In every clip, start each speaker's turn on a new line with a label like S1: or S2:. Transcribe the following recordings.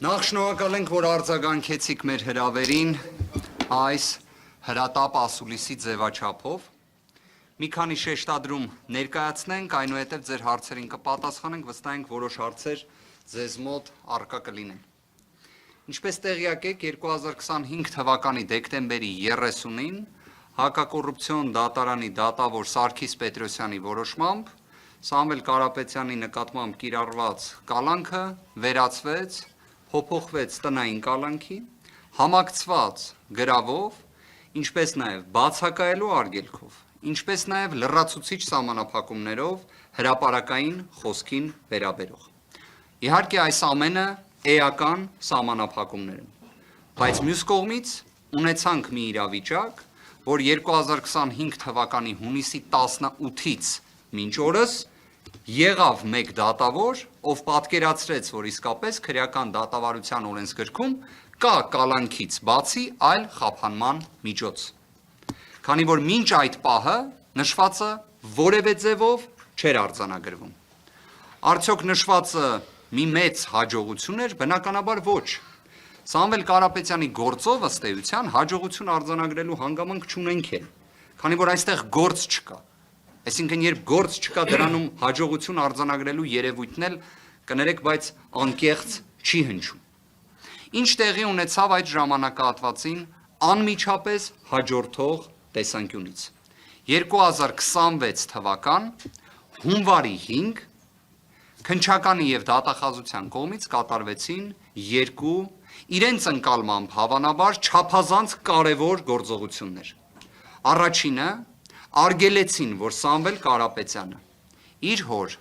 S1: Նախ շնորհակալ ենք, որ արձագանքեցիք մեր հրավերին այս հրատապ ասուլիսի ձևաչափով։ Մի քանի շեշտադրում ներկայացնենք, այնուհետև ձեր հարցերին կպատասխանենք, վստահ ենք որոշ հարցեր ձեզ մոտ առկա կլինեն։ Ինչպես տեղյակ եք, 2025 թվականի դեկտեմբերի 30-ին Հակակոռուպցիոն դատարանի դատավոր Սարգիս Պետրոսյանի որոշմամբ Սամվել Կարապետյանի նկատմամբ կիրառված կալանքը վերացվեց, փոփոխվեց տնային կալանքի, համակցված գրավով, ինչպես նաև բացակայելու արգելքով, ինչպես նաև լրացուցիչ սահմանափակումներով հրապարակային խոսքին վերաբերող։ Իհարկե այս ամենը էական սահմանափակումներ են, բայց մյուս կողմից ունեցանք մի իրավիճակ, որ 2025 թվականի հունիսի 18-ից մինչ օրս եղավ մեկ դատավոր, ով պատկերացրեց, որ իսկապես քրեական դատավարության օրենսգրքում կա կալանքից բացի այլ խափանման միջոց։ Քանի որ մինչ այդ պահը նշվածը որևէ ձևով չէր արձանագրվում։ Արդյոք նշվածը մի մեծ հաջողություն էր, բնականաբար ոչ։ Սամվել Կարապետյանի գործով ըստ էության հաջողություն արձանագրելու հանգամանք չունենք էլ, քանի որ այստեղ գործ չկա։ Այսինքն երբ գործ չկա, դրանում հաջողություն արձանագրելու երևույթն էլ կներեք, բայց անկեղծ չի հնչում։ Ինչ տեղի ունեցավ այդ ժամանակահատվածին անմիջապես հաջորդող տեսանկյունից։ 2026 թվական հունվարի 5 քննչականի եւ դատախազության կողմից կատարվեցին երկու իրենց ընկալմամբ հավանաբար չափազանց կարևոր գործողություններ։ Առաջինը արգելեցին, որ Սամվել Կարապետյանը իր հոր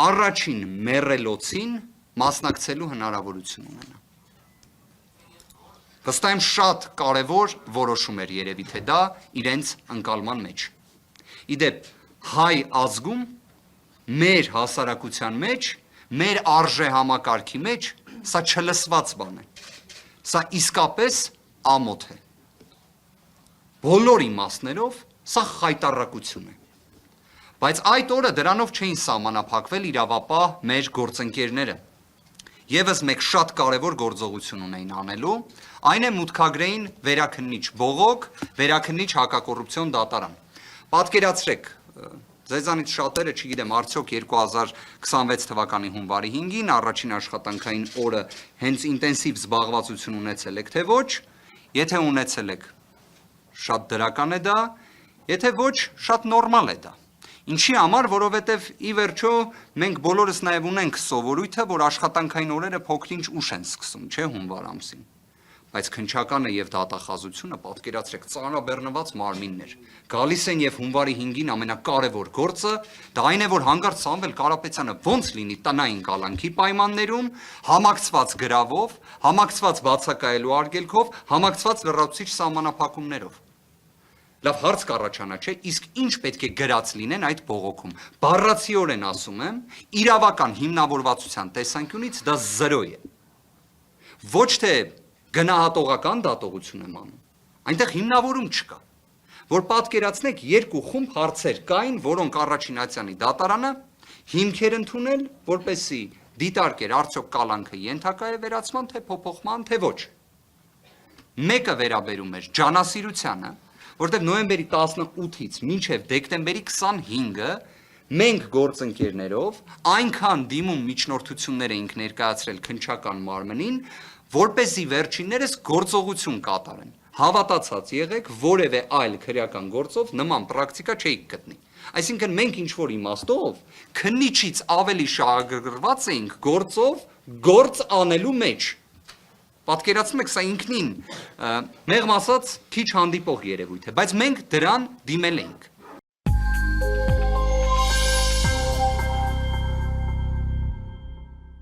S1: առաջին մեռելոցին մասնակցելու հնարավորություն ունենա։ Վստահ եմ շատ կարևոր որոշում էր երևի թե դա իրենց ընկալման մեջ։ Իդեպ հայ ազգում մեր հասարակության մեջ, մեր արժե համակարգի մեջ սա չլսված բան է, սա իսկապես ամոթ է, բոլոր իմաստներով սա խայտառակություն է, բայց այդ օրը դրանով չէին սահմանափակվել իրավապահ մեր գործընկերները, ևս մեկ շատ կարևոր գործողություն ունեին անելու, այն է մուտքագրեին վերաքննիչ բողոք, վերաքննիչ հակակոռուպցիոն դատարան, պատկերացրեք, Ձեզանից շատերը, չգիտեմ, արդյոք 2026 թվականի հունվարի 5-ին առաջին աշխատանքային օրը հենց ինտենսիվ զբաղվածություն ունեցել եք, թե ոչ, եթե ունեցել եք, շատ դրական է դա, եթե ոչ, շատ նորմալ է դա։ Ինչի համար, որովհետև ի վերջո մենք բոլորս նաև ունենք սովորույթը, որ աշխատանքային օրերը փոքր-ինչ ուշ են սկսում, չէ՞ հունվար ամսին։ Բայց քննչականը եւ դատախազությունը պատկերացրեք ծանրաբեռնված մարմիններ։ Գալիս են եւ հունվարի 5-ին ամենակարևոր գործը դա այն է, որ հանկարծ Սամվել Կարապետյանը ոնց լինի տնային կալանքի պայմաններում, համակցված գրավով, համակցված բացակայելու արգելքով, համակցված լրացուցիչ սահմանափակումներով։ Լավ հարց կառաջանա, չէ՞, իսկ ինչ պետք է գրած լինեն այդ բողոքում։ Բառացիորեն ասում եմ, իրավական հիմնավորվածության տեսանկյունից դա 0 է։ Ոչ թե գնահատողական դատողություն եմ անում, այնտեղ հիմնավորում չկա, որ պատկերացնեք երկու խումբ հարցեր կային, որոնք առաջինացյանի դատարանը հիմքեր ընդունել, որպեսզի դիտարկեր արդյոք կալանքը ենթակա է վերացման, թե փոփոխման, թե ոչ։ Մեկը վերաբերում էր ջանասիրությանը, որտեղ նոյեմբերի 18-ից մինչև դեկտեմբերի 25-ը մենք գործընկերներով այնքան դիմում միջնորդություններ էինք ներկայացրել քննչական մարմնին, որպեսզի վերջիններս գործողություն կատարեն, հավատացած եղեք, որևէ այլ քրեական գործով նման պրակտիկա չէիք գտնի։ Այսինքն մենք ինչ-որ իմաստով քննիչից ավելի շահագրգռված էինք գործով գործ անելու մեջ։ Պատկերացնում եք, սա ինքնին մեղմ ասած քիչ հանդիպող երևույթ է, բայց մենք դրան դիմել էինք։